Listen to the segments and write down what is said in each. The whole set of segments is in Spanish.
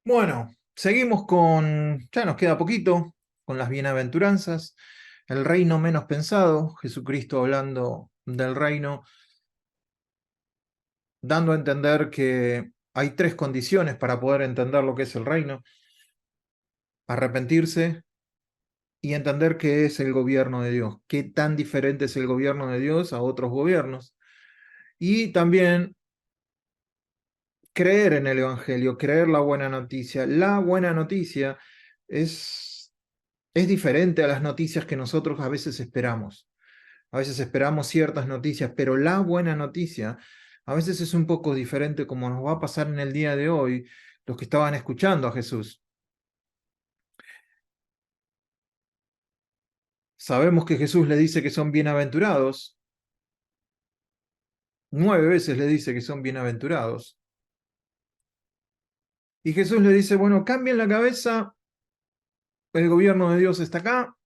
Bueno, seguimos ya nos queda poquito, con las bienaventuranzas, el reino menos pensado, Jesucristo hablando del reino, dando a entender que hay tres condiciones para poder entender lo que es el reino: arrepentirse y entender qué es el gobierno de Dios, qué tan diferente es el gobierno de Dios a otros gobiernos, y también creer en el Evangelio, creer la buena noticia. La buena noticia es diferente a las noticias que nosotros a veces esperamos. A veces esperamos ciertas noticias, pero la buena noticia a veces es un poco diferente, como nos va a pasar en el día de hoy los que estaban escuchando a Jesús. Sabemos que Jesús le dice que son bienaventurados. 9 veces le dice que son bienaventurados. Y Jesús le dice, bueno, cambien la cabeza, el gobierno de Dios está acá.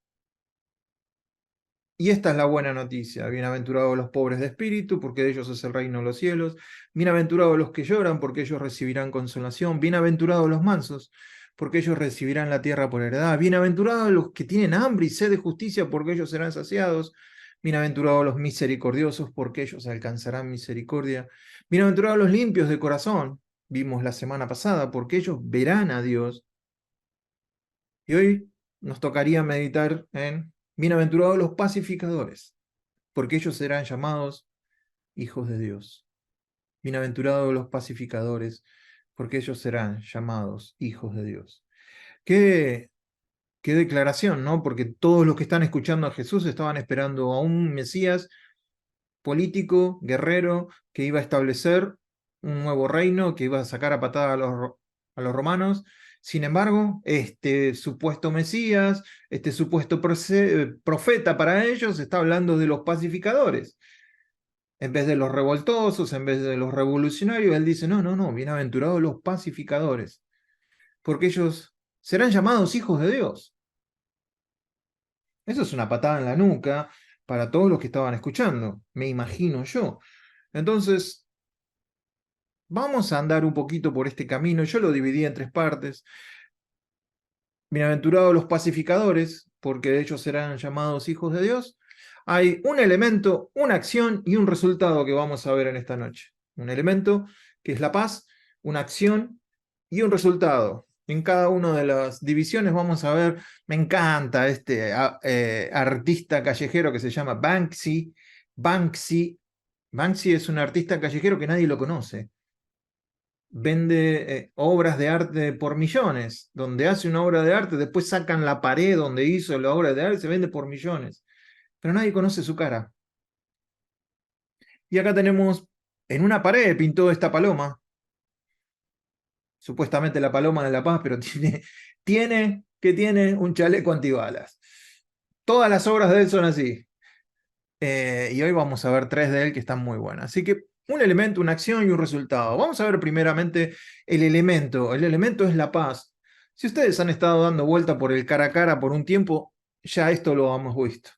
Y esta es la buena noticia: bienaventurados los pobres de espíritu, porque de ellos es el reino de los cielos; bienaventurados los que lloran, porque ellos recibirán consolación; bienaventurados los mansos, porque ellos recibirán la tierra por heredad; bienaventurados los que tienen hambre y sed de justicia, porque ellos serán saciados; bienaventurados los misericordiosos, porque ellos alcanzarán misericordia; bienaventurados los limpios de corazón, vimos la semana pasada, porque ellos verán a Dios. Y hoy nos tocaría meditar en bienaventurados los pacificadores, porque ellos serán llamados hijos de Dios. Bienaventurados los pacificadores, porque ellos serán llamados hijos de Dios. Qué, qué declaración, ¿no? Porque todos los que están escuchando a Jesús estaban esperando a un Mesías político, guerrero, que iba a establecer un nuevo reino, que iba a sacar a patada a los romanos. Sin embargo, este supuesto Mesías, este supuesto profeta para ellos, está hablando de los pacificadores. En vez de los revoltosos, en vez de los revolucionarios, él dice, no, no, no, bienaventurados los pacificadores, porque ellos serán llamados hijos de Dios. Eso es una patada en la nuca para todos los que estaban escuchando, me imagino yo. Entonces, vamos a andar un poquito por este camino. Yo lo dividí en tres partes. Bienaventurados los pacificadores, porque ellos serán llamados hijos de Dios. Hay un elemento, una acción y un resultado que vamos a ver en esta noche. Un elemento que es la paz, una acción y un resultado. En cada una de las divisiones vamos a ver, me encanta este artista callejero que se llama Banksy. Banksy es un artista callejero que nadie lo conoce. Vende obras de arte por millones. Donde hace una obra de arte, después sacan la pared donde hizo la obra de arte, se vende por millones. Pero nadie conoce su cara. Y acá tenemos, en una pared pintó esta paloma, supuestamente la paloma de la paz, pero tiene un chaleco antibalas. Todas las obras de él son así. Y hoy vamos a ver tres de él que están muy buenas. Así que un elemento, una acción y un resultado. Vamos a ver primeramente el elemento. El elemento es la paz. Si ustedes han estado dando vuelta por el cara a cara por un tiempo, ya esto lo hemos visto.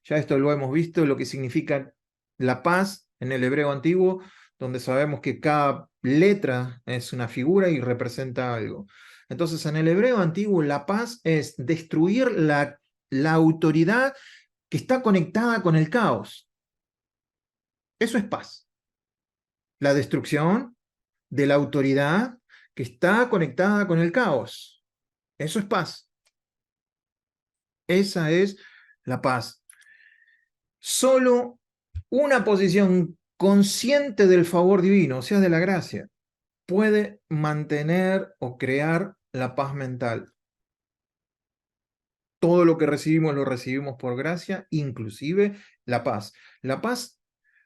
Ya esto lo hemos visto, lo que significa la paz en el hebreo antiguo, donde sabemos que cada letra es una figura y representa algo. Entonces, en el hebreo antiguo, la paz es destruir la autoridad que está conectada con el caos. Eso es paz. La destrucción de la autoridad que está conectada con el caos. Eso es paz. Esa es la paz. Solo una posición consciente del favor divino, o sea, de la gracia, puede mantener o crear la paz mental. Todo lo que recibimos lo recibimos por gracia, inclusive la paz. La paz,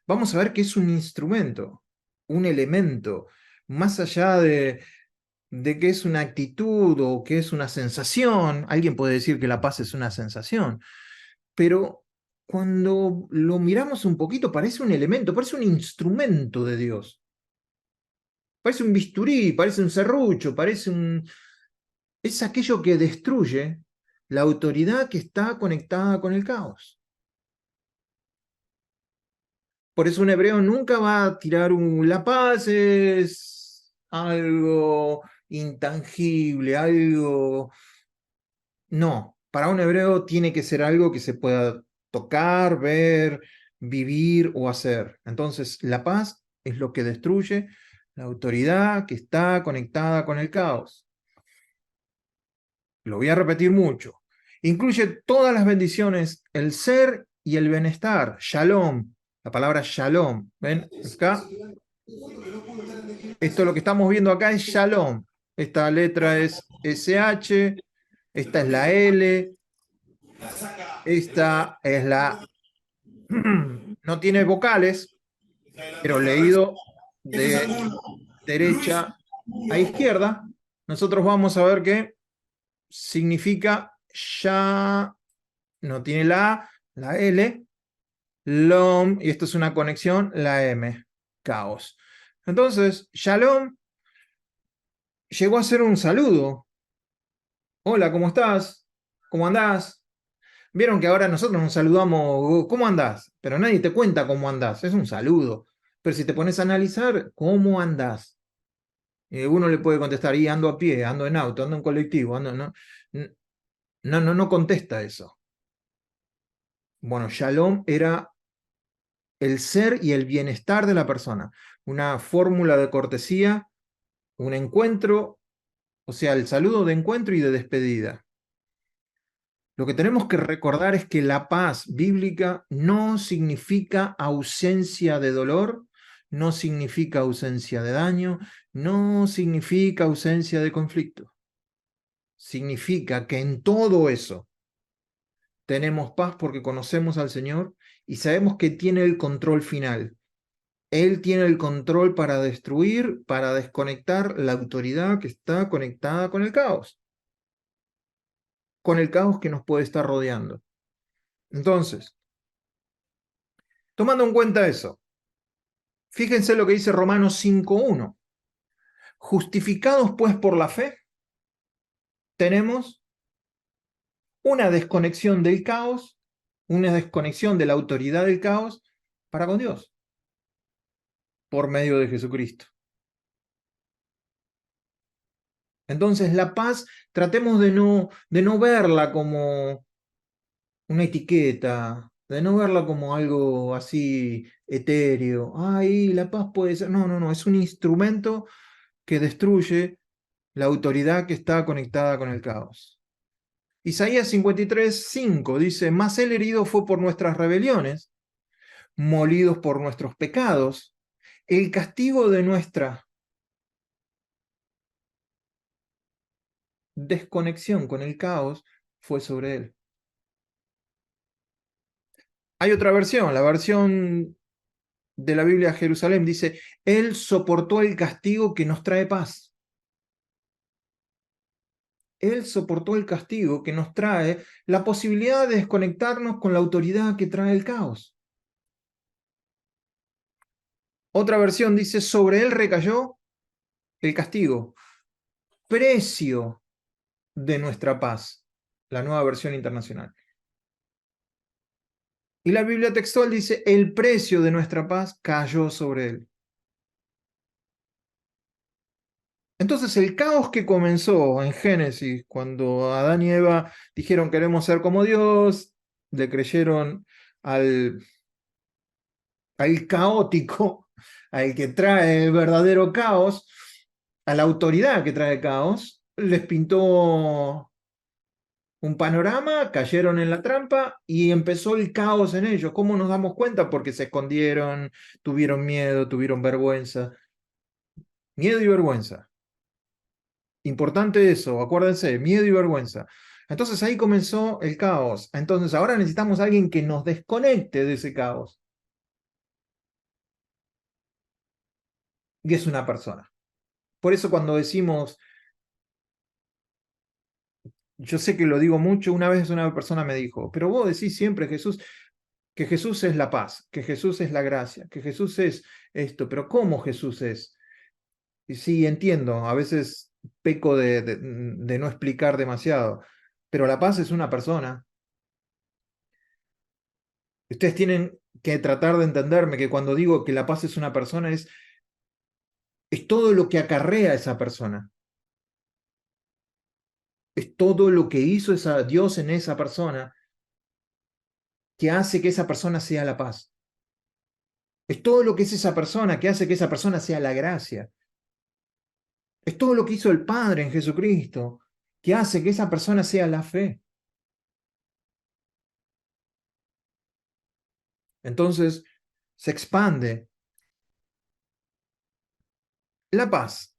vamos a ver que es un instrumento, un elemento, más allá de que es una actitud o que es una sensación. Alguien puede decir que la paz es una sensación, pero cuando lo miramos un poquito parece un elemento, parece un instrumento de Dios. Parece un bisturí, parece un serrucho, es aquello que destruye la autoridad que está conectada con el caos. Por eso un hebreo nunca va a tirar la paz es algo intangible, algo... No, para un hebreo tiene que ser algo que se pueda tocar, ver, vivir o hacer. Entonces, la paz es lo que destruye la autoridad que está conectada con el caos. Lo voy a repetir mucho. Incluye todas las bendiciones, el ser y el bienestar. Shalom, la palabra shalom. ¿Ven? Acá, esto lo que estamos viendo acá es shalom. Esta letra es SH, esta es la L, esta es la... No tiene vocales, pero leído de derecha a izquierda, nosotros vamos a ver que significa ya, no tiene la A, la L, Lom, y esto es una conexión, la M, caos. Entonces, Shalom llegó a ser un saludo. Hola, ¿cómo estás? ¿Cómo andás? Vieron que ahora nosotros nos saludamos, ¿cómo andás? Pero nadie te cuenta cómo andás, es un saludo. Pero si te pones a analizar, ¿cómo andás? Uno le puede contestar, y ando a pie, ando en auto, ando en colectivo, ando, no, no contesta eso. Bueno, Shalom era el ser y el bienestar de la persona, una fórmula de cortesía, un encuentro, o sea, el saludo de encuentro y de despedida. Lo que tenemos que recordar es que la paz bíblica no significa ausencia de dolor, no significa ausencia de daño, no significa ausencia de conflicto. Significa que en todo eso tenemos paz porque conocemos al Señor y sabemos que tiene el control final. Él tiene el control para destruir, para desconectar la autoridad que está conectada con el caos que nos puede estar rodeando. Entonces, tomando en cuenta eso, fíjense lo que dice Romanos 5.1. Justificados pues por la fe, tenemos una desconexión del caos, una desconexión de la autoridad del caos para con Dios, por medio de Jesucristo. Entonces la paz, tratemos de no verla como una etiqueta, de no verla como algo así etéreo. Ay, la paz puede ser... No, no, no, es un instrumento que destruye la autoridad que está conectada con el caos. Isaías 53:5 dice, mas el herido fue por nuestras rebeliones, molidos por nuestros pecados, el castigo de nuestra desconexión con el caos fue sobre él. Hay otra versión, la versión de la Biblia de Jerusalén dice, él soportó el castigo que nos trae paz. Él soportó el castigo que nos trae la posibilidad de desconectarnos con la autoridad que trae el caos. Otra versión dice, sobre él recayó el castigo, precio de nuestra paz, la nueva versión internacional. Y la Biblia textual dice, el precio de nuestra paz cayó sobre él. Entonces el caos que comenzó en Génesis, cuando Adán y Eva dijeron queremos ser como Dios, le creyeron al, al caótico, al que trae el verdadero caos, a la autoridad que trae caos, les pintó un panorama, cayeron en la trampa y empezó el caos en ellos. ¿Cómo nos damos cuenta? Porque se escondieron, tuvieron miedo, tuvieron vergüenza. Miedo y vergüenza. Importante eso, acuérdense, miedo y vergüenza. Entonces ahí comenzó el caos. Entonces ahora necesitamos a alguien que nos desconecte de ese caos. Y es una persona. Por eso cuando decimos, yo sé que lo digo mucho, una vez una persona me dijo, pero vos decís siempre Jesús, que Jesús es la paz, que Jesús es la gracia, que Jesús es esto, pero ¿cómo Jesús es? Y sí, entiendo, a veces peco de no explicar demasiado, pero la paz es una persona. Ustedes tienen que tratar de entenderme que cuando digo que la paz es una persona es todo lo que acarrea esa persona. Es todo lo que hizo Dios en esa persona que hace que esa persona sea la paz. Es todo lo que es esa persona que hace que esa persona sea la gracia. Es todo lo que hizo el Padre en Jesucristo que hace que esa persona sea la fe. Entonces se expande la paz.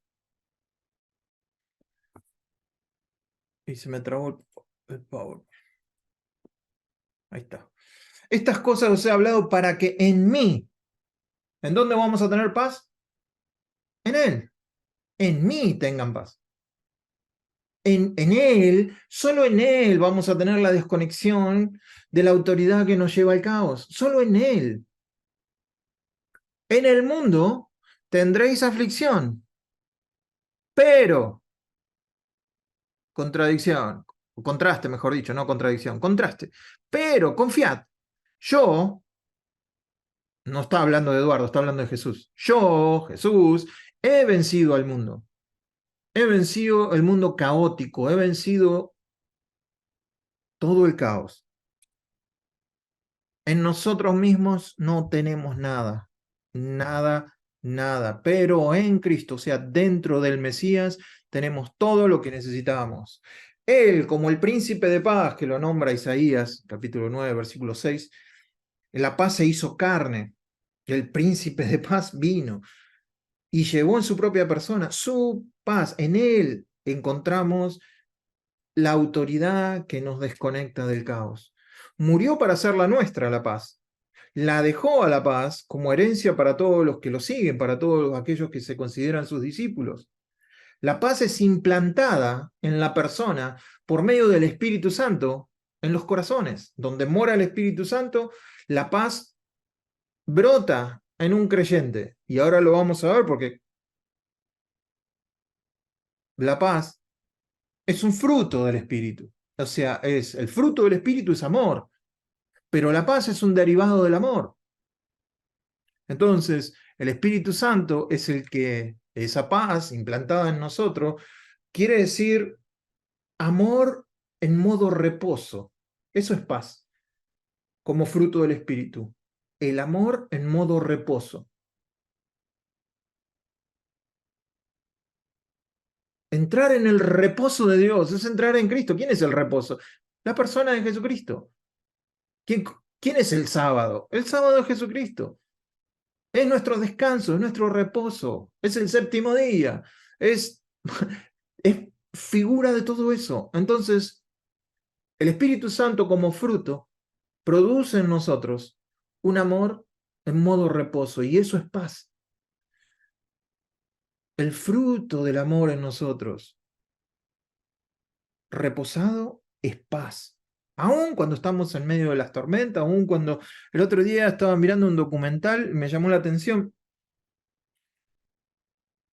Y se me trabó el power. Ahí está. Estas cosas os he hablado para que en mí, ¿en dónde vamos a tener paz? En Él. En mí tengan paz. En Él, solo en Él vamos a tener la desconexión de la autoridad que nos lleva al caos. Solo en Él. En el mundo tendréis aflicción, pero, contradicción, o contraste, mejor dicho, no contradicción, contraste, pero confiad, yo, no está hablando de Eduardo, está hablando de Jesús, yo, Jesús, he vencido al mundo, he vencido el mundo caótico, he vencido todo el caos. En nosotros mismos no tenemos nada, nada, nada, pero en Cristo, o sea, dentro del Mesías, tenemos todo lo que necesitamos. Él, como el príncipe de paz, que lo nombra Isaías, capítulo 9, versículo 6, la paz se hizo carne, el príncipe de paz vino y llevó en su propia persona su paz. En él encontramos la autoridad que nos desconecta del caos. Murió para hacer la nuestra, la paz. La dejó a la paz como herencia para todos los que lo siguen, para todos aquellos que se consideran sus discípulos. La paz es implantada en la persona por medio del Espíritu Santo en los corazones. Donde mora el Espíritu Santo, la paz brota en un creyente. Y ahora lo vamos a ver porque la paz es un fruto del Espíritu. O sea, el fruto del Espíritu es amor, pero la paz es un derivado del amor. Entonces, el Espíritu Santo es el que, esa paz implantada en nosotros, quiere decir amor en modo reposo. Eso es paz, como fruto del Espíritu. El amor en modo reposo. Entrar en el reposo de Dios es entrar en Cristo. ¿Quién es el reposo? La persona de Jesucristo. ¿Quién es el sábado? El sábado es Jesucristo. Es nuestro descanso, es nuestro reposo. Es el séptimo día. Es, es figura de todo eso. Entonces, el Espíritu Santo como fruto produce en nosotros un amor en modo reposo y eso es paz. El fruto del amor en nosotros reposado es paz. Aún cuando estamos en medio de las tormentas, aún cuando el otro día estaba mirando un documental, me llamó la atención.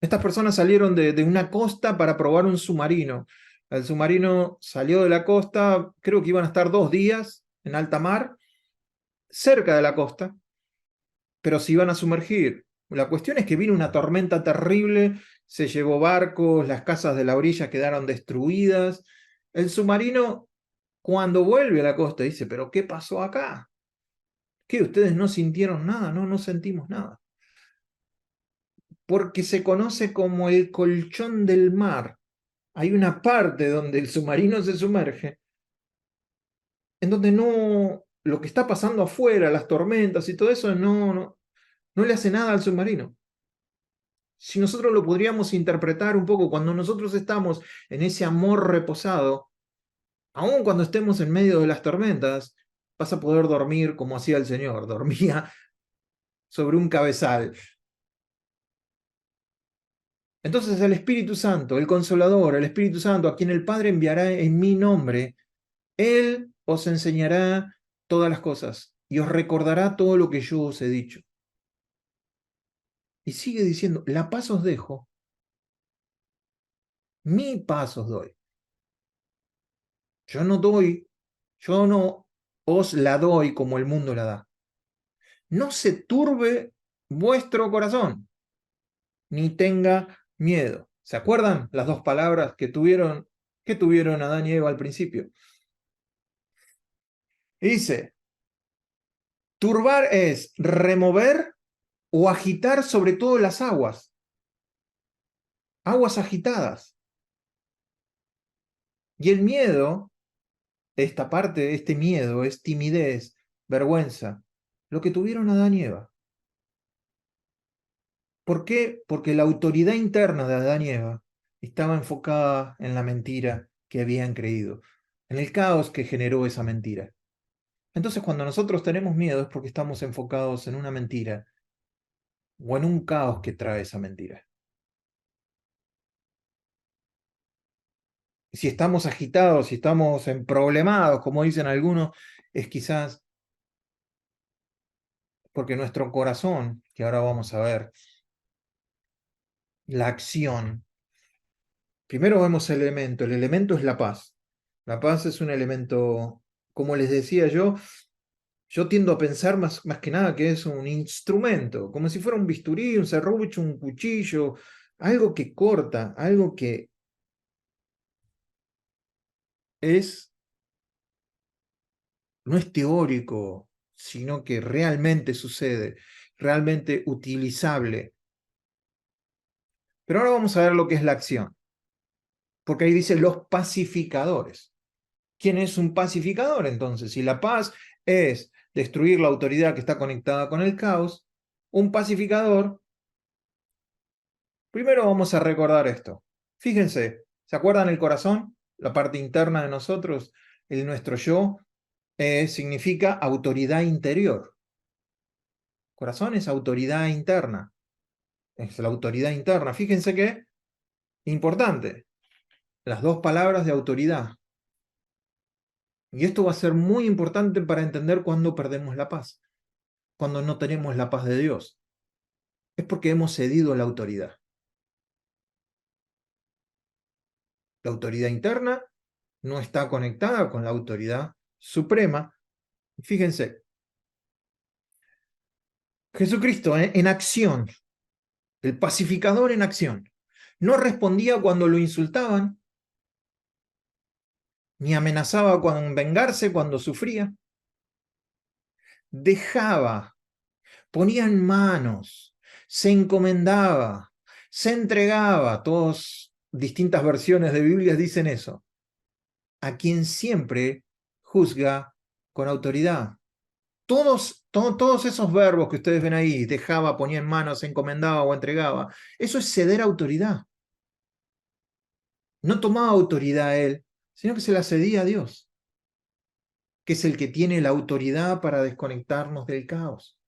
Estas personas salieron de una costa para probar un submarino. El submarino salió de la costa, creo que iban a estar 2 días en alta mar, cerca de la costa, pero se iban a sumergir. La cuestión es que vino una tormenta terrible, se llevó barcos, las casas de la orilla quedaron destruidas. El submarino, cuando vuelve a la costa, dice, ¿pero qué pasó acá? ¿Qué? ¿Ustedes no sintieron nada? No, no sentimos nada. Porque se conoce como el colchón del mar. Hay una parte donde el submarino se sumerge, en donde no, lo que está pasando afuera, las tormentas y todo eso, no le hace nada al submarino. Si nosotros lo podríamos interpretar un poco, cuando nosotros estamos en ese amor reposado, aun cuando estemos en medio de las tormentas, vas a poder dormir como hacía el Señor, dormía sobre un cabezal. Entonces el Espíritu Santo, el Consolador, el Espíritu Santo, a quien el Padre enviará en mi nombre, Él os enseñará todas las cosas y os recordará todo lo que yo os he dicho. Y sigue diciendo, la paz os dejo, mi paz os doy. Yo no os la doy como el mundo la da. No se turbe vuestro corazón, ni tenga miedo. ¿Se acuerdan las dos palabras que tuvieron ¿Qué tuvieron Adán y Eva al principio? Y dice, turbar es remover o agitar sobre todo las aguas, aguas agitadas. Y el miedo, esta parte, este miedo, es timidez, vergüenza, lo que tuvieron Adán y Eva. ¿Por qué? Porque la autoridad interna de Adán y Eva estaba enfocada en la mentira que habían creído, en el caos que generó esa mentira. Entonces, cuando nosotros tenemos miedo es porque estamos enfocados en una mentira o en un caos que trae esa mentira. Si estamos agitados, si estamos emproblemados, como dicen algunos, es quizás porque nuestro corazón, que ahora vamos a ver, la acción, primero vemos el elemento es la paz. La paz es un elemento, como les decía yo tiendo a pensar más que nada que es un instrumento, como si fuera un bisturí, un serrucho, un cuchillo, algo que corta, algo que es, no es teórico, sino que realmente sucede, realmente utilizable. Pero ahora vamos a ver lo que es la acción, porque ahí dice los pacificadores. ¿Quién es un pacificador entonces? Si la paz es destruir la autoridad que está conectada con el caos, un pacificador, primero vamos a recordar esto. Fíjense, ¿se acuerdan el corazón? La parte interna de nosotros, nuestro yo, significa autoridad interior. Corazón es autoridad interna, es la autoridad interna. Fíjense que, importante, las dos palabras de autoridad. Y esto va a ser muy importante para entender cuándo perdemos la paz, cuando no tenemos la paz de Dios. Es porque hemos cedido la autoridad. La autoridad interna no está conectada con la autoridad suprema. Fíjense, Jesucristo en acción, el pacificador en acción, no respondía cuando lo insultaban, ni amenazaba con vengarse cuando sufría. Dejaba, ponía en manos, se encomendaba, se entregaba. Todas distintas versiones de Biblias dicen eso. A quien siempre juzga con autoridad. Todos esos verbos que ustedes ven ahí, dejaba, ponía en manos, se encomendaba o entregaba, eso es ceder autoridad. No tomaba autoridad él, sino que se la cedía a Dios, que es el que tiene la autoridad para desconectarnos del caos.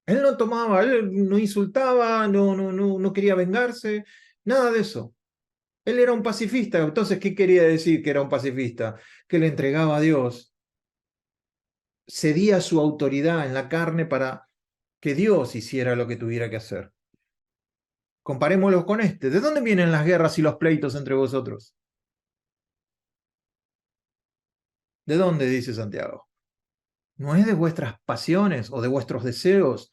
Él no tomaba, él no insultaba, no quería vengarse, nada de eso. Él era un pacifista. Entonces, ¿qué quería decir que era un pacifista? Que le entregaba a Dios, cedía su autoridad en la carne para que Dios hiciera lo que tuviera que hacer. Comparémoslo con este. ¿De dónde vienen las guerras y los pleitos entre vosotros? ¿De dónde? Dice Santiago. ¿No es de vuestras pasiones o de vuestros deseos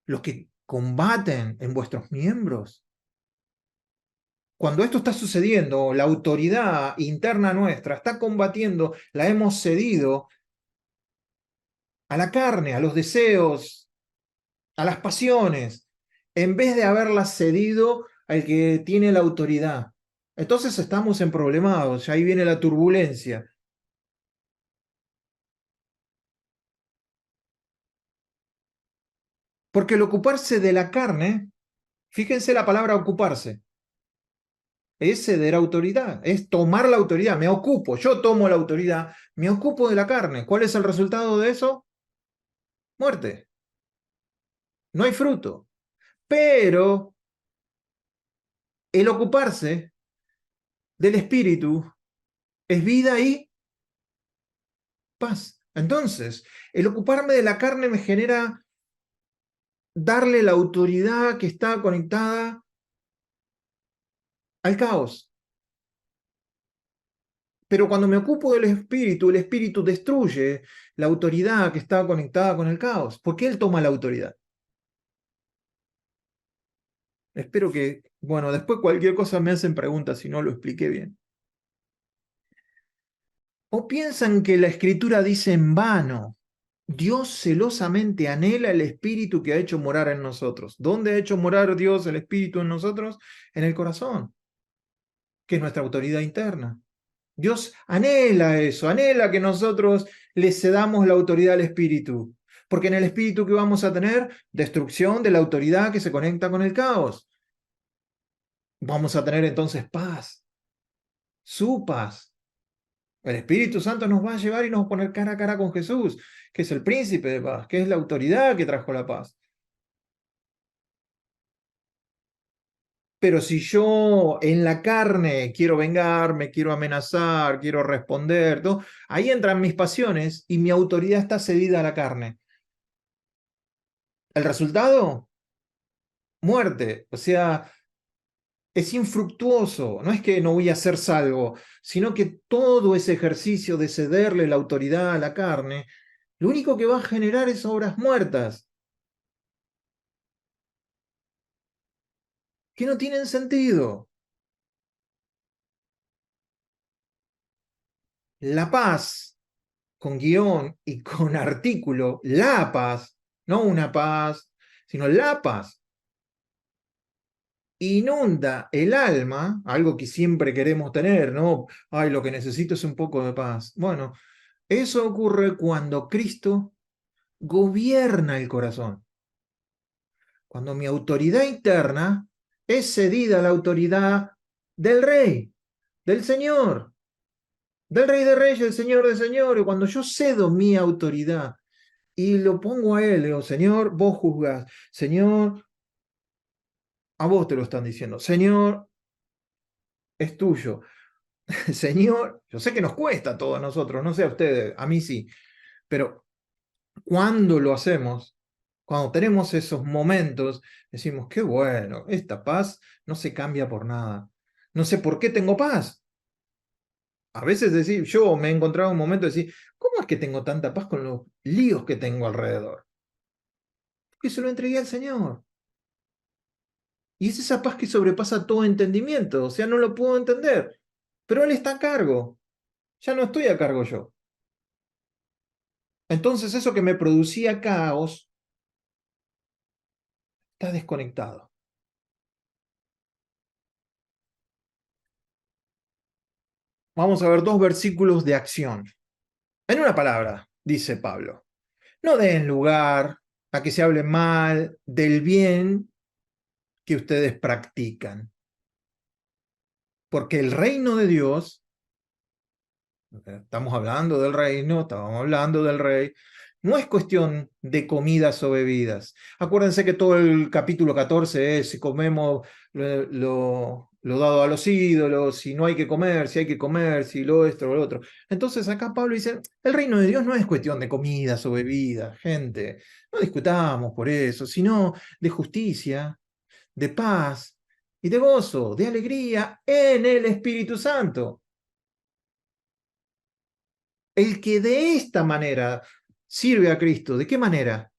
los que combaten en vuestros miembros? Cuando esto está sucediendo, la autoridad interna nuestra está combatiendo, la hemos cedido a la carne, a los deseos, a las pasiones, en vez de haberla cedido al que tiene la autoridad. Entonces estamos en problemados, ahí viene la turbulencia. Porque el ocuparse de la carne, fíjense la palabra ocuparse, es ceder autoridad, es tomar la autoridad, me ocupo, yo tomo la autoridad, me ocupo de la carne. ¿Cuál es el resultado de eso? Muerte. No hay fruto. Pero el ocuparse del espíritu es vida y paz. Entonces, el ocuparme de la carne me genera darle la autoridad que está conectada al caos. Pero cuando me ocupo del espíritu, el espíritu destruye la autoridad que está conectada con el caos, porque él toma la autoridad. Espero que, bueno, después cualquier cosa me hacen preguntas si no lo expliqué bien. ¿O piensan que la Escritura dice en vano? Dios celosamente anhela el Espíritu que ha hecho morar en nosotros. ¿Dónde ha hecho morar Dios el Espíritu en nosotros? En el corazón, que es nuestra autoridad interna. Dios anhela eso, anhela que nosotros le cedamos la autoridad al Espíritu. Porque en el Espíritu que vamos a tener, destrucción de la autoridad que se conecta con el caos. Vamos a tener entonces paz, su paz. El Espíritu Santo nos va a llevar y nos va a poner cara a cara con Jesús, que es el príncipe de paz, que es la autoridad que trajo la paz. Pero si yo en la carne quiero vengarme, quiero amenazar, quiero responder, ¿no? Ahí entran mis pasiones y mi autoridad está cedida a la carne. ¿El resultado? Muerte. O sea, es infructuoso. No es que no voy a ser salvo, sino que todo ese ejercicio de cederle la autoridad a la carne, lo único que va a generar es obras muertas, que no tienen sentido. La paz, con guión y con artículo, la paz, no una paz, sino la paz, inunda el alma, algo que siempre queremos tener, ¿no? Ay, lo que necesito es un poco de paz. Bueno, eso ocurre cuando Cristo gobierna el corazón, cuando mi autoridad interna es cedida a la autoridad del Rey, del Señor, del Rey de Reyes, del Señor de Señores, cuando yo cedo mi autoridad y lo pongo a él, le digo, Señor, vos juzgás, Señor, a vos te lo están diciendo, Señor, es tuyo, Señor, yo sé que nos cuesta a todos nosotros, no sé a ustedes, a mí sí, pero cuando lo hacemos, cuando tenemos esos momentos, decimos, qué bueno, esta paz no se cambia por nada. No sé por qué tengo paz. A veces decir, yo me he encontrado un momento de decir, ¿cómo es que tengo tanta paz con los líos que tengo alrededor? Porque se lo entregué al Señor. Y es esa paz que sobrepasa todo entendimiento, o sea, no lo puedo entender, pero Él está a cargo, ya no estoy a cargo yo. Entonces eso que me producía caos está desconectado. Vamos a ver dos versículos de acción. En una palabra, dice Pablo, no den lugar a que se hable mal del bien que ustedes practican, porque el reino de Dios, estamos hablando del reino, estábamos hablando del rey, no es cuestión de comidas o bebidas. Acuérdense que todo el capítulo 14 es si comemos lo dado a los ídolos, si no hay que comer, si hay que comer, si lo esto o lo otro. Entonces acá Pablo dice, el reino de Dios no es cuestión de comidas o bebidas, gente. No discutamos por eso, sino de justicia, de paz y de gozo, de alegría en el Espíritu Santo. El que de esta manera sirve a Cristo, ¿de qué manera?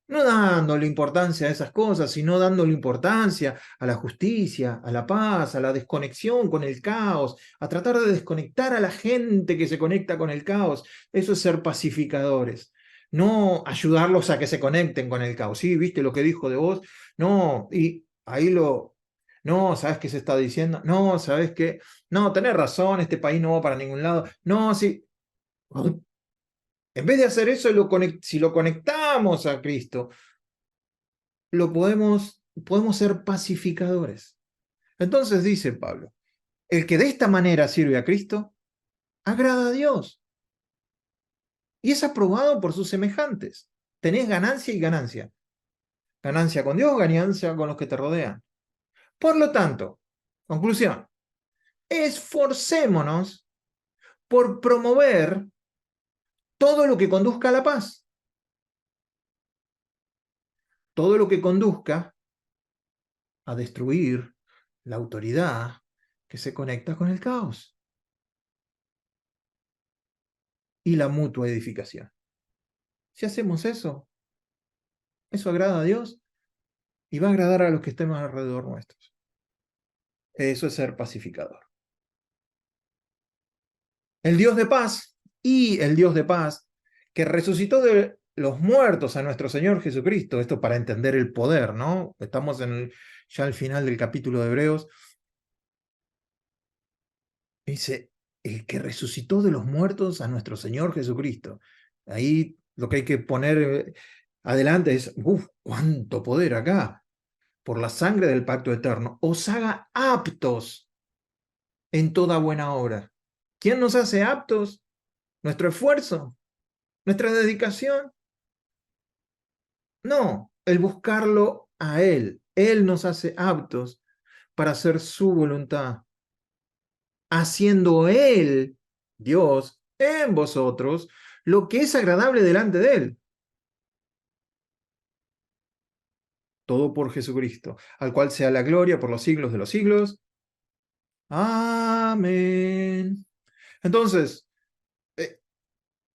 No dándole importancia a esas cosas, sino dándole importancia a la justicia, a la paz, a la desconexión con el caos, a tratar de desconectar a la gente que se conecta con el caos. Eso es ser pacificadores. No ayudarlos a que se conecten con el caos. ¿Sí? ¿Viste lo que dijo de vos? No, y ahí lo... No, ¿sabes qué se está diciendo? No, ¿sabes qué? No, tenés razón, este país no va para ningún lado. No, sí. En vez de hacer eso, si lo conectamos a Cristo, podemos ser pacificadores. Entonces dice Pablo, el que de esta manera sirve a Cristo, agrada a Dios y es aprobado por sus semejantes. Tenés ganancia y ganancia. Ganancia con Dios, ganancia con los que te rodean. Por lo tanto, conclusión, esforcémonos por promover todo lo que conduzca a la paz, todo lo que conduzca a destruir la autoridad que se conecta con el caos y la mutua edificación. Si hacemos eso, ¿eso agrada a Dios? y va a agradar a los que estén alrededor nuestros. Eso es ser pacificador. El Dios de paz y el Dios de paz que resucitó de los muertos a nuestro Señor Jesucristo, esto para entender el poder, ¿no? Estamos ya al final del capítulo de Hebreos, dice, el que resucitó de los muertos a nuestro Señor Jesucristo. Ahí lo que hay que poner adelante es, uff, cuánto poder acá, por la sangre del pacto eterno, os haga aptos en toda buena obra. ¿Quién nos hace aptos? ¿Nuestro esfuerzo? ¿Nuestra dedicación? No, el buscarlo a Él. Él nos hace aptos para hacer su voluntad, haciendo Él, Dios, en vosotros, lo que es agradable delante de Él. Todo por Jesucristo, al cual sea la gloria por los siglos de los siglos. Amén. Entonces,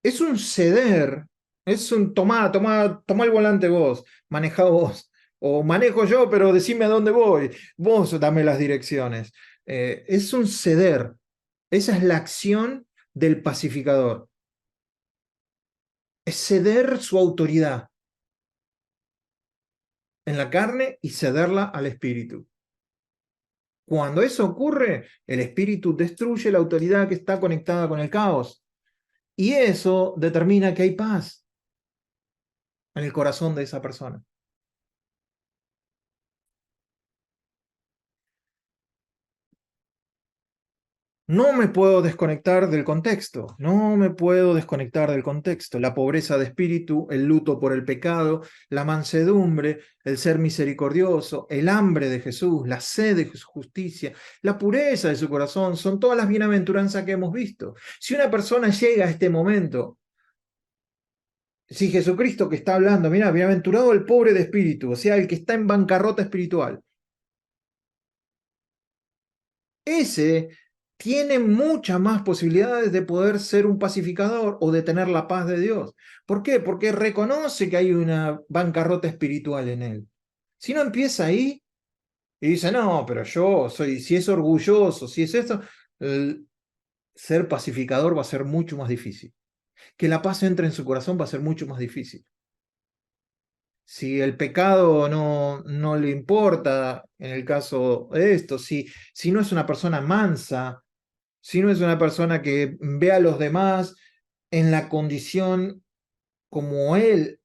es un ceder, es un tomá el volante vos, maneja vos, o manejo yo, pero decime a dónde voy, vos dame las direcciones. Es un ceder, esa es la acción del pacificador, es ceder su autoridad en la carne y cederla al espíritu. Cuando eso ocurre, el espíritu destruye la autoridad que está conectada con el caos. Y eso determina que hay paz en el corazón de esa persona. No me puedo desconectar del contexto, no me puedo desconectar del contexto. La pobreza de espíritu, el luto por el pecado, la mansedumbre, el ser misericordioso, el hambre de Jesús, la sed de su justicia, la pureza de su corazón, son todas las bienaventuranzas que hemos visto. Si una persona llega a este momento, si Jesucristo que está hablando, mira, bienaventurado el pobre de espíritu, o sea, el que está en bancarrota espiritual, ese tiene muchas más posibilidades de poder ser un pacificador o de tener la paz de Dios. ¿Por qué? Porque reconoce que hay una bancarrota espiritual en él. Si no empieza ahí y dice, no, pero yo soy, si es orgulloso, si es esto, ser pacificador va a ser mucho más difícil. Que la paz entre en su corazón va a ser mucho más difícil. Si el pecado no le importa, en el caso de esto, si no es una persona mansa, si no es una persona que ve a los demás en la condición como él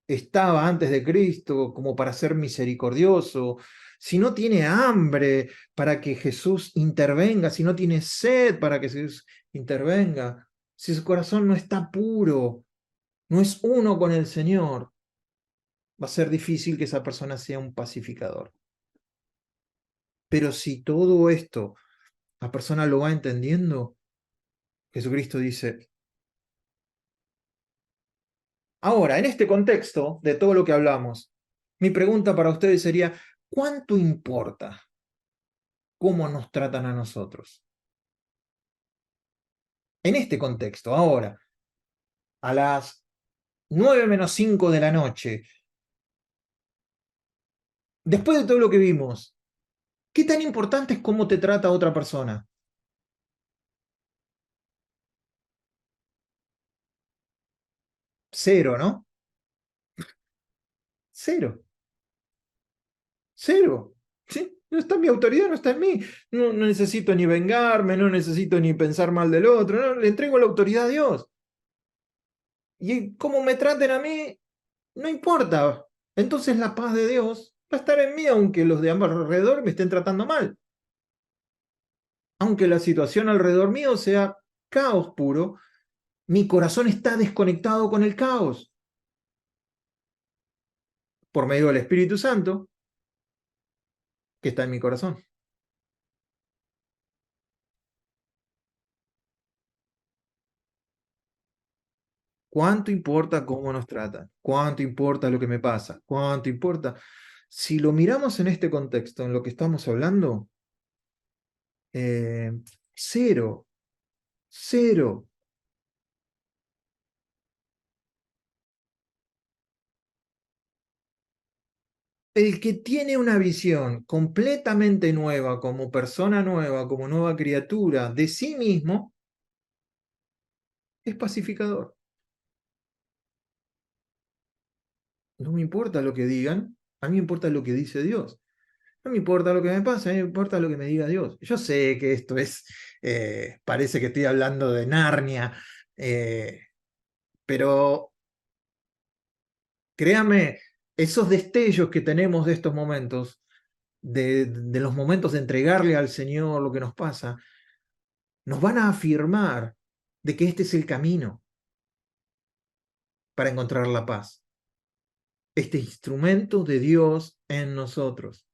estaba antes de Cristo, como para ser misericordioso, si no tiene hambre para que Jesús intervenga, si no tiene sed para que Jesús intervenga, si su corazón no está puro, no es uno con el Señor, va a ser difícil que esa persona sea un pacificador. Pero si todo esto la persona lo va entendiendo, Jesucristo dice, ahora, en este contexto de todo lo que hablamos, mi pregunta para ustedes sería, ¿cuánto importa cómo nos tratan a nosotros? En este contexto, ahora, a las 9 menos 5 de la noche, después de todo lo que vimos, ¿qué tan importante es cómo te trata otra persona? Cero, ¿no? Cero, cero. ¿Sí? No está en mi autoridad, no está en mí. No necesito ni vengarme, no necesito ni pensar mal del otro, no, le entrego la autoridad a Dios. Y cómo me traten a mí, no importa. Entonces la paz de Dios va a estar en mí, aunque los de ambos alrededor me estén tratando mal. Aunque la situación alrededor mío sea caos puro, mi corazón está desconectado con el caos por medio del Espíritu Santo que está en mi corazón. ¿Cuánto importa cómo nos tratan? ¿Cuánto importa lo que me pasa? ¿Cuánto importa? Si lo miramos en este contexto, en lo que estamos hablando, eh, cero, cero. El que tiene una visión completamente nueva, como persona nueva, como nueva criatura de sí mismo, es pacificador. No me importa lo que digan, a mí me importa lo que dice Dios. No me importa lo que me pasa, a mí me importa lo que me diga Dios. Yo sé que esto es, parece que estoy hablando de Narnia, eh, pero créame, esos destellos que tenemos de estos momentos, de los momentos de entregarle al Señor lo que nos pasa, nos van a afirmar de que este es el camino para encontrar la paz. Este instrumento de Dios en nosotros,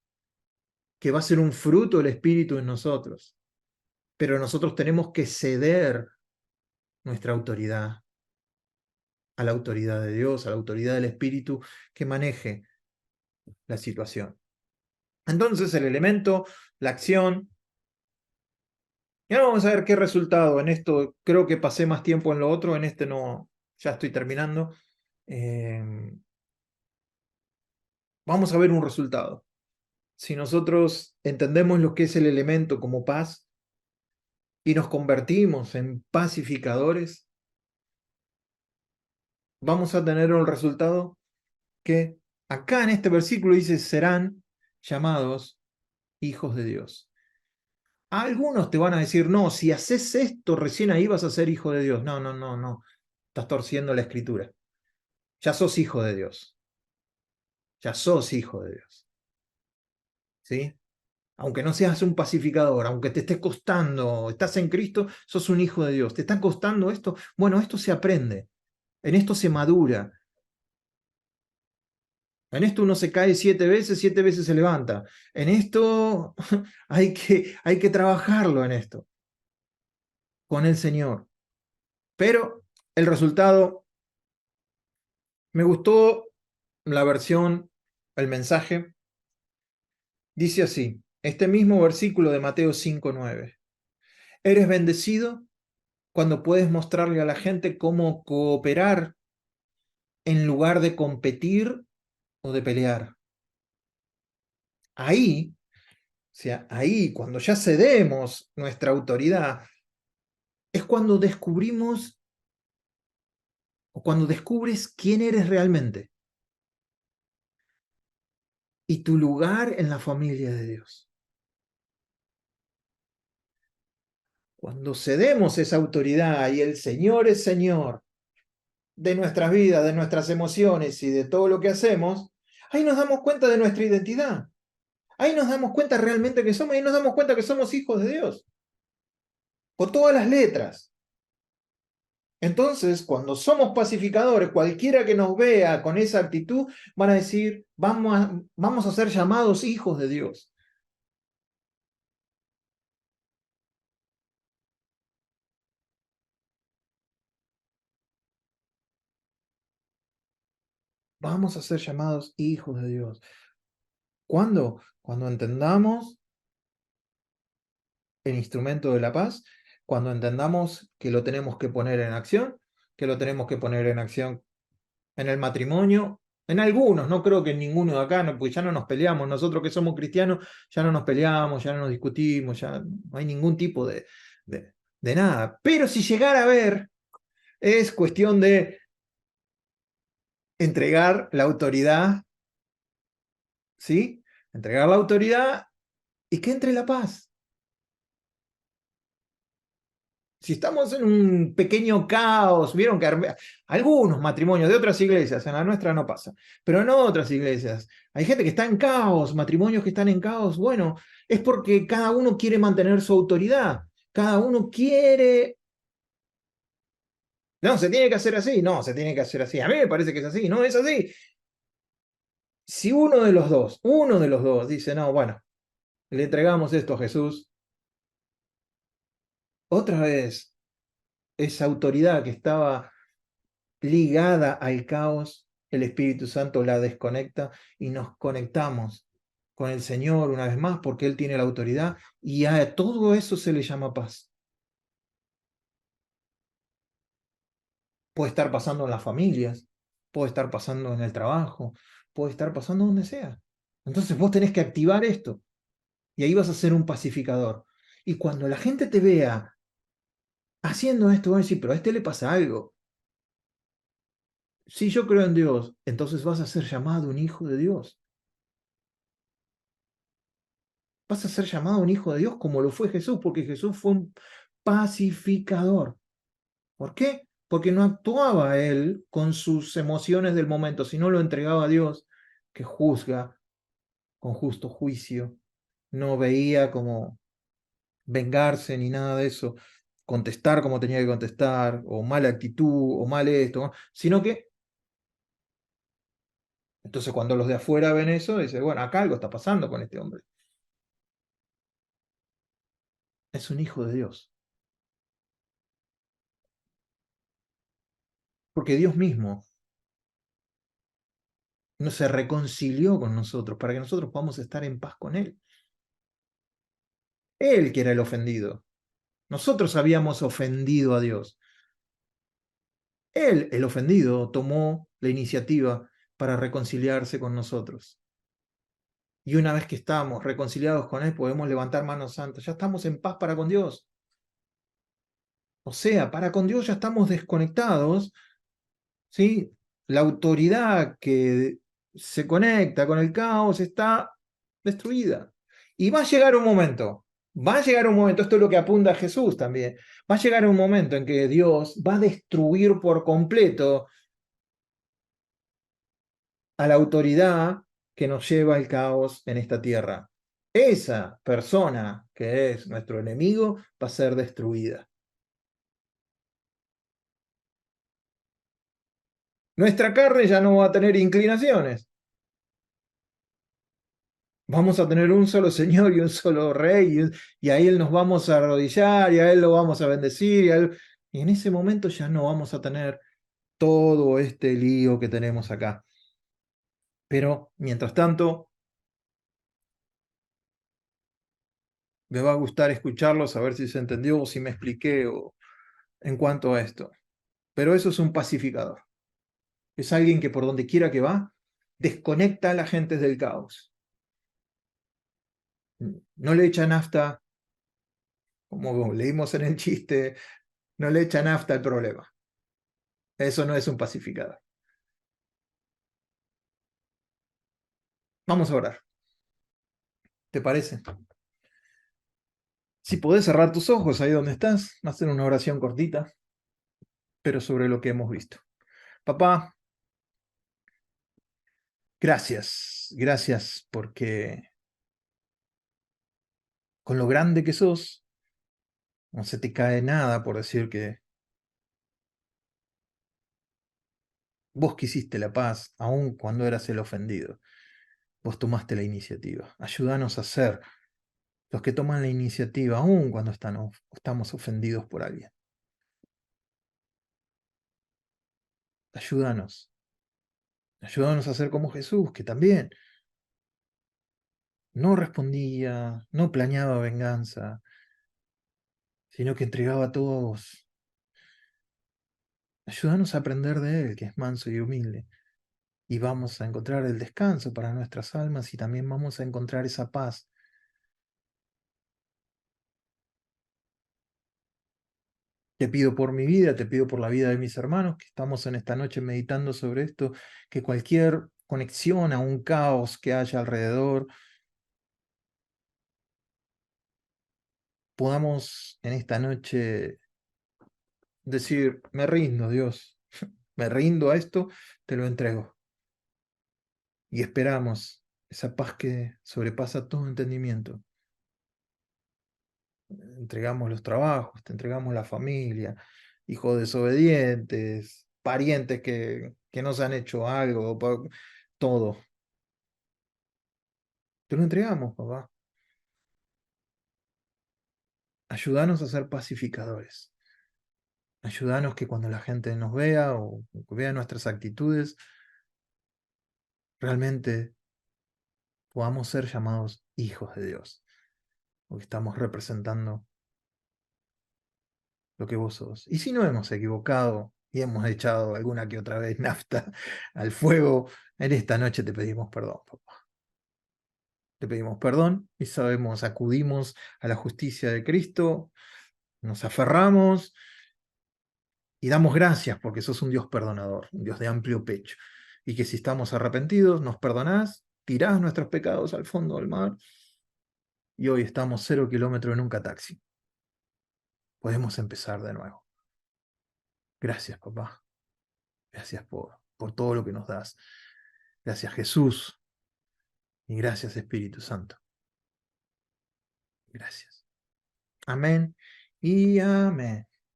que va a ser un fruto del Espíritu en nosotros. Pero nosotros tenemos que ceder nuestra autoridad a la autoridad de Dios, a la autoridad del Espíritu que maneje la situación. Entonces el elemento, la acción, ya vamos a ver qué resultado. En esto creo que pasé más tiempo en lo otro, en este no, ya estoy terminando. Vamos a ver un resultado. Si nosotros entendemos lo que es el elemento como paz y nos convertimos en pacificadores, vamos a tener un resultado que acá en este versículo dice, serán llamados hijos de Dios. Algunos te van a decir, no, si haces esto, recién ahí vas a ser hijo de Dios. No, no, no, no. Estás torciendo la escritura. Ya sos hijo de Dios. Ya sos hijo de Dios. ¿Sí? Aunque no seas un pacificador, aunque te esté costando, estás en Cristo, sos un hijo de Dios. ¿Te está costando esto? Bueno, esto se aprende. En esto se madura. En esto uno se cae 7 veces se levanta. En esto hay que trabajarlo en esto, con el Señor. Pero el resultado, me gustó la versión, el mensaje, dice así, este mismo versículo de Mateo 5:9. Eres bendecido cuando puedes mostrarle a la gente cómo cooperar en lugar de competir o de pelear. Ahí, o sea, ahí, cuando ya cedemos nuestra autoridad, es cuando descubrimos o cuando descubres quién eres realmente y tu lugar en la familia de Dios. Cuando cedemos esa autoridad y el Señor es Señor de nuestras vidas, de nuestras emociones y de todo lo que hacemos, ahí nos damos cuenta de nuestra identidad. Ahí nos damos cuenta realmente que somos, ahí nos damos cuenta que somos hijos de Dios. Con todas las letras. Entonces, cuando somos pacificadores, cualquiera que nos vea con esa actitud, van a decir, vamos a ser llamados hijos de Dios. Vamos a ser llamados hijos de Dios. ¿Cuándo? Cuando entendamos el instrumento de la paz, cuando entendamos que lo tenemos que poner en acción, que lo tenemos que poner en acción en el matrimonio, en algunos, no creo que en ninguno de acá, no, porque ya no nos peleamos, nosotros que somos cristianos ya no nos peleamos, ya no nos discutimos, ya no hay ningún tipo de nada. Pero si llegara a ver, es cuestión de entregar la autoridad, ¿sí? Entregar la autoridad y que entre la paz. Si estamos en un pequeño caos, vieron que algunos matrimonios de otras iglesias, en la nuestra no pasa, pero en otras iglesias hay gente que está en caos, matrimonios que están en caos, bueno, es porque cada uno quiere mantener su autoridad, cada uno quiere, no, se tiene que hacer así, no, se tiene que hacer así, a mí me parece que es así, no es así. Si uno de los dos dice, no, bueno, le entregamos esto a Jesús, otra vez esa autoridad que estaba ligada al caos, el Espíritu Santo la desconecta y nos conectamos con el Señor una vez más porque Él tiene la autoridad y a todo eso se le llama paz. Puede estar pasando en las familias, puede estar pasando en el trabajo, puede estar pasando donde sea. Entonces vos tenés que activar esto. Y ahí vas a ser un pacificador. Y cuando la gente te vea haciendo esto, van a decir, pero a este le pasa algo. Si yo creo en Dios, entonces vas a ser llamado un hijo de Dios. Vas a ser llamado un hijo de Dios como lo fue Jesús, porque Jesús fue un pacificador. ¿Por qué? Porque no actuaba él con sus emociones del momento, sino lo entregaba a Dios, que juzga con justo juicio. No veía como vengarse ni nada de eso, contestar como tenía que contestar, o mala actitud, o mal esto, ¿no? Sino que, entonces cuando los de afuera ven eso, dicen, bueno, acá algo está pasando con este hombre. Es un hijo de Dios. Porque Dios mismo no se reconcilió con nosotros para que nosotros podamos estar en paz con Él. Él que era el ofendido. Nosotros habíamos ofendido a Dios. Él, el ofendido, tomó la iniciativa para reconciliarse con nosotros. Y una vez que estamos reconciliados con Él, podemos levantar manos santas. Ya estamos en paz para con Dios. O sea, para con Dios ya estamos desconectados, ¿sí? La autoridad que se conecta con el caos está destruida. Y va a llegar un momento, esto es lo que apunta a Jesús también, va a llegar un momento en que Dios va a destruir por completo a la autoridad que nos lleva al caos en esta tierra. Esa persona que es nuestro enemigo va a ser destruida. Nuestra carne ya no va a tener inclinaciones. Vamos a tener un solo Señor y un solo Rey, y a Él nos vamos a arrodillar, y a Él lo vamos a bendecir, y en ese momento ya no vamos a tener todo este lío que tenemos acá. Pero, mientras tanto, me va a gustar escucharlos, a ver si se entendió o si me expliqué en cuanto a esto. Pero eso es un pacificador. Es alguien que por donde quiera que va, desconecta a la gente del caos. No le echa nafta, como leímos en el chiste, no le echa nafta al problema. Eso no es un pacificador. Vamos a orar. ¿Te parece? Si podés cerrar tus ojos ahí donde estás, hacer una oración cortita, pero sobre lo que hemos visto. Papá, gracias, gracias porque con lo grande que sos, no se te cae nada por decir que vos quisiste la paz, aun cuando eras el ofendido. Vos tomaste la iniciativa. Ayúdanos a ser los que toman la iniciativa, aun cuando estamos ofendidos por alguien. Ayúdanos. Ayúdanos a ser como Jesús, que también no respondía, no planeaba venganza, sino que entregaba a todos. Ayúdanos a aprender de Él, que es manso y humilde, y vamos a encontrar el descanso para nuestras almas y también vamos a encontrar esa paz. Te pido por mi vida, te pido por la vida de mis hermanos, que estamos en esta noche meditando sobre esto, que cualquier conexión a un caos que haya alrededor, podamos en esta noche decir, me rindo, Dios, me rindo a esto, te lo entrego. Y esperamos esa paz que sobrepasa todo entendimiento. Entregamos los trabajos, te entregamos la familia, hijos desobedientes, parientes que nos han hecho algo, todo. Te lo entregamos, papá. Ayúdanos a ser pacificadores. Ayúdanos que cuando la gente nos vea o vea nuestras actitudes, realmente podamos ser llamados hijos de Dios, porque estamos representando lo que vos sos. Y si no hemos equivocado y hemos echado alguna que otra vez nafta al fuego, en esta noche te pedimos perdón, papá. te pedimos perdón y sabemos, acudimos a la justicia de Cristo, nos aferramos y damos gracias porque sos un Dios perdonador, un Dios de amplio pecho. Y que si estamos arrepentidos, nos perdonás, tirás nuestros pecados al fondo del mar y hoy estamos 0 kilómetros en un cataxi. Podemos empezar de nuevo. Gracias, papá. Gracias por todo lo que nos das. Gracias, Jesús. Y gracias, Espíritu Santo. Gracias. Amén y amén.